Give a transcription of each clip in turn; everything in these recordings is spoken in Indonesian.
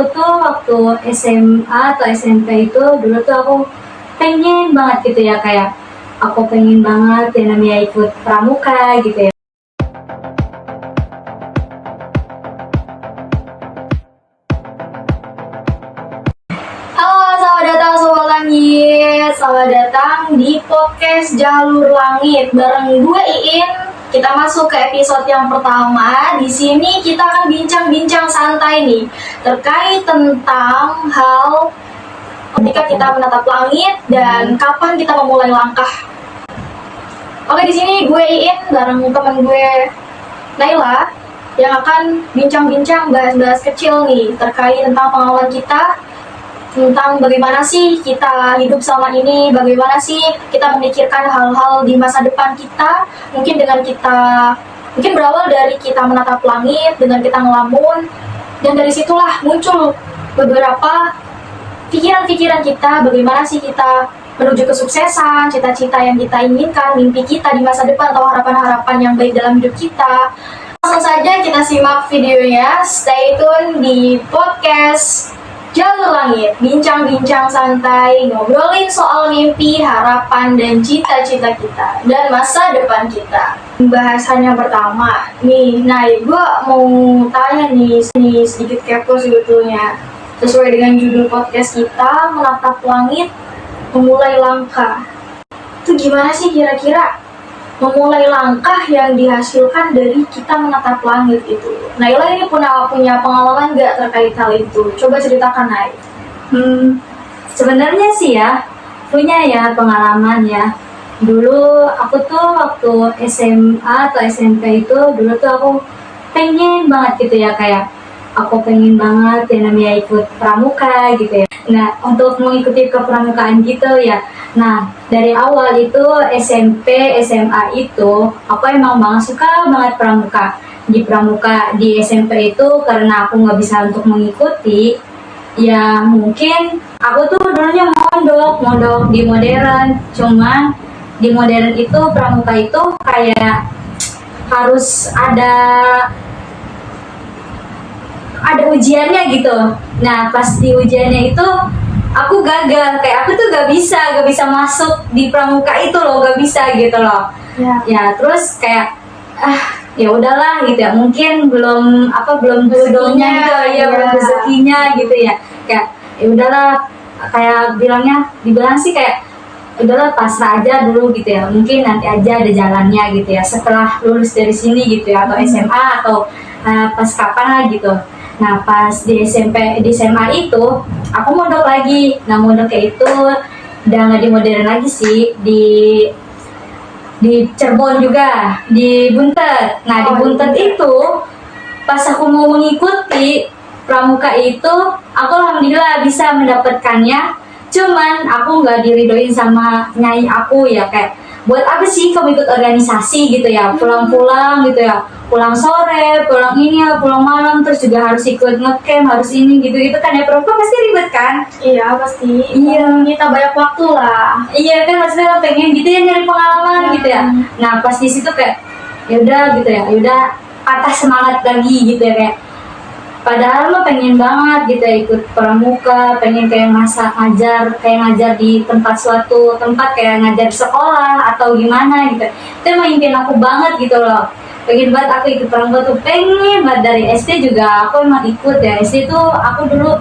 aku tuh waktu SMA atau SMP itu dulu tuh aku pengen banget gitu ya, kayak aku pengen banget yang namanya ikut pramuka gitu ya. Halo, selamat datang Sobat Langit. Selamat datang di podcast Jalur Langit bareng gue Iin. Kita masuk ke episode yang pertama. Di sini kita akan bincang-bincang santai nih terkait tentang hal ketika kita menatap langit dan kapan kita memulai langkah. Oke, di sini gue Iin bareng teman gue Naila yang akan bincang-bincang bahas-bahas kecil nih terkait tentang pengalaman kita, tentang bagaimana sih kita hidup selama ini, bagaimana sih kita memikirkan hal-hal di masa depan kita. Mungkin berawal dari kita menatap langit, dengan kita ngelamun, dan dari situlah muncul beberapa pikiran-pikiran kita, bagaimana sih kita menuju kesuksesan, cita-cita yang kita inginkan, mimpi kita di masa depan, atau harapan-harapan yang baik dalam hidup kita. Langsung saja kita simak videonya, stay tune di podcast Jalur Langit, bincang-bincang santai, ngobrolin soal mimpi, harapan, dan cita-cita kita, dan masa depan kita. Bahasan yang pertama, nih, gue mau tanya nih sedikit kepo sebetulnya. Sesuai dengan judul podcast kita, menatap langit, memulai langkah. Itu gimana sih kira-kira memulai langkah yang dihasilkan dari kita menatap langit itu? Naila ini punya pengalaman nggak terkait hal itu? Coba ceritakan, Nay. Sebenarnya sih ya, punya ya pengalaman ya. Dulu aku tuh waktu SMA atau SMP itu, dulu tuh aku pengen banget gitu ya, kayak aku pengen banget yang namanya ikut pramuka gitu ya. Nah, untuk mengikuti kepramukaan gitu ya. Nah, dari awal itu SMP, SMA itu aku emang suka banget pramuka. Di SMP itu karena aku nggak bisa untuk mengikuti, ya mungkin aku tuh dulunya mondok di modern. Cuman di modern itu pramuka itu kayak harus ada ujiannya gitu. Nah, pas di ujiannya itu aku gagal, kayak aku tuh gak bisa masuk di pramuka itu loh, gak bisa gitu loh. Ya terus kayak ya udahlah gitu ya, mungkin belum jodohnya gitu ya, belum rezekinya gitu ya. Kayak ya udahlah, kayak dibilang sih kayak udahlah pasrah aja dulu gitu ya, mungkin nanti aja ada jalannya gitu ya setelah lulus dari sini gitu ya, atau SMA atau pas kapan lah gitu. Nah, pas di SMA itu aku mondok lagi. Nah, mondoknya itu udah nggak di modern lagi sih, di Cirebon juga, di Buntet. Nah, di Buntet itu pas aku mau mengikuti pramuka itu, aku alhamdulillah bisa mendapatkannya. Cuman aku nggak diridoin sama nyai aku ya, kayak buat apa sih kamu ikut organisasi gitu ya, pulang-pulang gitu ya, pulang sore, pulang ini ya, pulang malam, terus juga harus ikut ngecamp, harus ini gitu kan ya, perempuan pasti ribet kan? Iya, pasti. Iya, kita banyak waktu lah. iya kan, maksudnya pengen gitu ya, nyari pengalaman gitu ya. Nah, pas di situ kayak ya udah patah semangat lagi gitu ya, kayak padahal mah pengen banget gitu ya ikut pramuka, pengen kayak ngajar di suatu tempat, kayak ngajar di sekolah atau gimana gitu. Itu emang impian aku banget gitu loh, pengen banget aku ikut pramuka tuh, pengen banget. Dari SD juga aku emang ikut ya. SD tuh aku dulu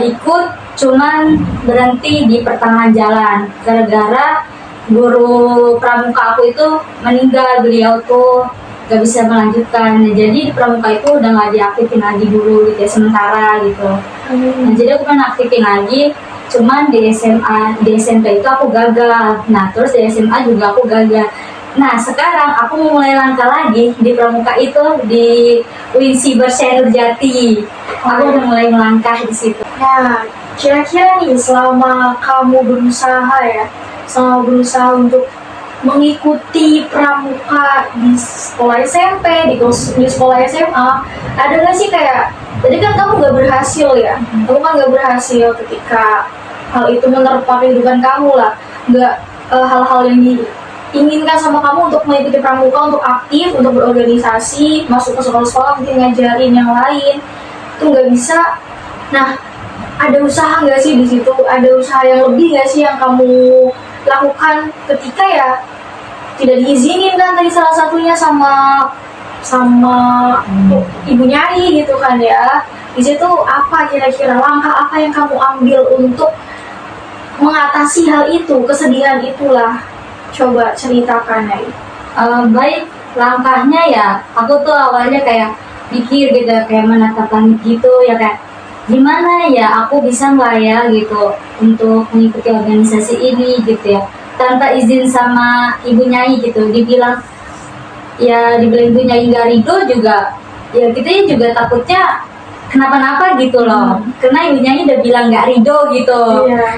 ikut, cuman berhenti di pertengahan jalan gara-gara guru pramuka aku itu meninggal, beliau tuh gak bisa melanjutkan. Nah, jadi di pramuka itu udah gak diaktifin lagi dulu gitu ya, sementara gitu. Nah, jadi aku pengen aktifin lagi, cuman di SMP itu aku gagal. Nah, terus di SMA juga aku gagal. Nah, sekarang aku mau mulai langkah lagi di pramuka itu di Winsi Bersenur Jati. Aku udah mulai melangkah di situ. Nah, kira-kira nih selama kamu berusaha untuk mengikuti pramuka di sekolah SMP, di sekolah SMA, ada nggak sih kayak, tadi kan kamu nggak berhasil ya, kamu kan nggak berhasil ketika hal itu menerpa kehidupan kamu lah, nggak hal-hal yang diinginkan sama kamu untuk mengikuti pramuka, untuk aktif, untuk berorganisasi, masuk ke sekolah-sekolah, mungkin ngajarin yang lain. tuh nggak bisa. Nah, ada usaha nggak sih di situ? Ada usaha yang lebih nggak sih yang kamu lakukan ketika ya tidak diizinin kan tadi salah satunya sama ibu nyai gitu kan ya. Di situ apa kira-kira langkah apa yang kamu ambil untuk mengatasi hal itu, kesedihan itulah? Coba ceritakan ya. Baik, langkahnya ya aku tuh awalnya kayak pikir gitu, kayak menatap langit gitu ya, kayak gimana ya aku bisa nggak ya gitu untuk mengikuti organisasi ini gitu ya, tanpa izin sama ibu nyai gitu. Dibilang ibu nyai nggak ridho juga, ya kita juga takutnya kenapa-napa gitu loh, karena ibu nyai udah bilang nggak ridho gitu.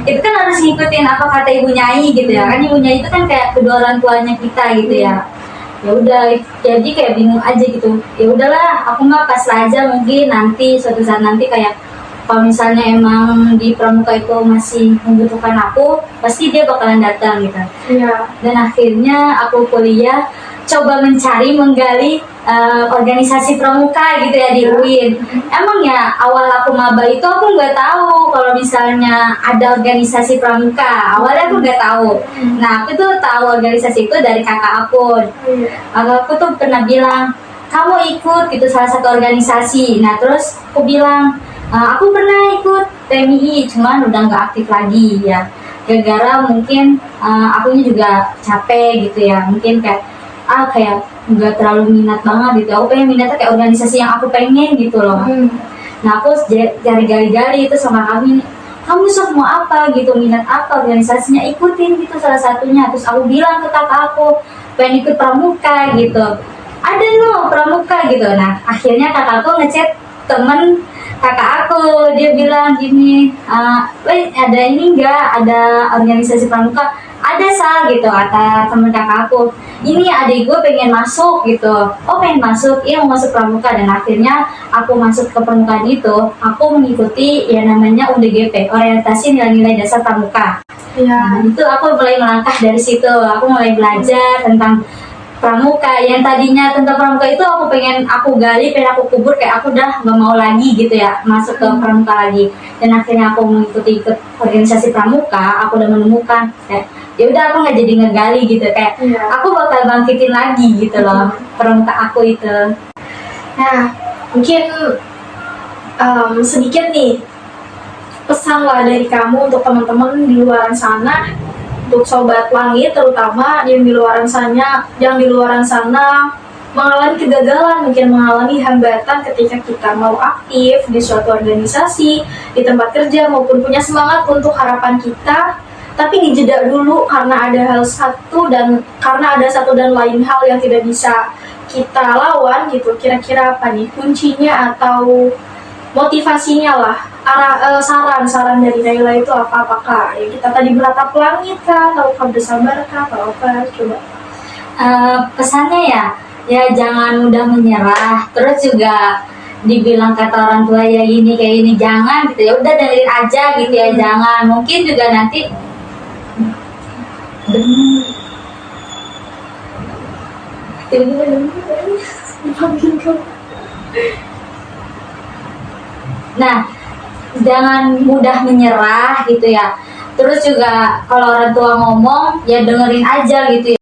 Itu kan harus ngikutin apa kata ibu nyai gitu ya, kan ibu nyai itu kan kayak kedua orang tuanya kita gitu ya. Ya udah, jadi kayak bingung aja gitu. Ya udahlah, aku mah pasrah aja, mungkin nanti suatu saat nanti kayak kalau misalnya emang di pramuka itu masih membutuhkan aku, pasti dia bakalan datang gitu. Dan akhirnya aku kuliah, coba menggali organisasi pramuka gitu ya di UIN. Emang ya awal aku maba itu aku nggak tahu kalau misalnya ada organisasi pramuka. Awalnya aku nggak tahu. Nah, aku tuh tahu organisasi itu dari kakak aku. Kakak aku tuh pernah bilang, kamu ikut gitu salah satu organisasi. Nah, terus aku bilang, aku pernah ikut PMI, cuman udah nggak aktif lagi ya. Gara-gara mungkin akunya juga capek gitu ya. Mungkin kayak nggak terlalu minat banget gitu. Aku pengen minatnya kayak organisasi yang aku pengen gitu loh. Nah, aku cari gali-gali itu sama kamu sok mau apa gitu, minat apa organisasinya, ikutin gitu salah satunya. Terus aku bilang ke kakak aku pengen ikut pramuka gitu, ada no pramuka gitu. Nah, akhirnya kakak aku ngechat temen kakak aku, dia bilang gini, ada ini enggak, ada organisasi pramuka? Ada Sal gitu, kata temen kakak aku, ini adik gue pengen masuk gitu. Oh, pengen masuk? Iya, mau masuk pramuka. Dan akhirnya aku masuk ke pramuka itu, aku mengikuti yang namanya UDGP, orientasi nilai-nilai dasar pramuka. Nah, itu aku mulai melangkah dari situ. Aku mulai belajar tentang pramuka. Yang tadinya tentang pramuka itu aku pengen aku gali, pengen aku kubur, kayak aku udah gak mau lagi gitu ya masuk ke pramuka lagi. Dan akhirnya aku mengikuti organisasi pramuka, aku udah menemukan kayak ya udah, aku nggak jadi ngegali gitu, kayak aku bakal bangkitin lagi gitu loh pramuka aku itu. Nah, mungkin sedikit nih pesan lah dari kamu untuk teman-teman di luar sana, untuk sobat langit terutama yang di luar sana mengalami kegagalan, mungkin mengalami hambatan ketika kita mau aktif di suatu organisasi, di tempat kerja, maupun punya semangat untuk harapan kita, tapi dijeda dulu karena ada satu dan lain hal yang tidak bisa kita lawan gitu. Kira-kira apa nih kuncinya atau motivasinya lah, saran dari Naila itu apa? Apakah ya kita tadi beratap langit kah, atau bersabar kah, atau apa? Coba. Pesannya ya jangan mudah menyerah. Terus juga dibilang kata orang tua ya ini kayak ini, jangan gitu ya, udah dengerin aja gitu ya. Jangan, mungkin juga nanti nah, jangan mudah menyerah gitu ya. Terus juga kalau orang tua ngomong ya dengerin aja gitu ya.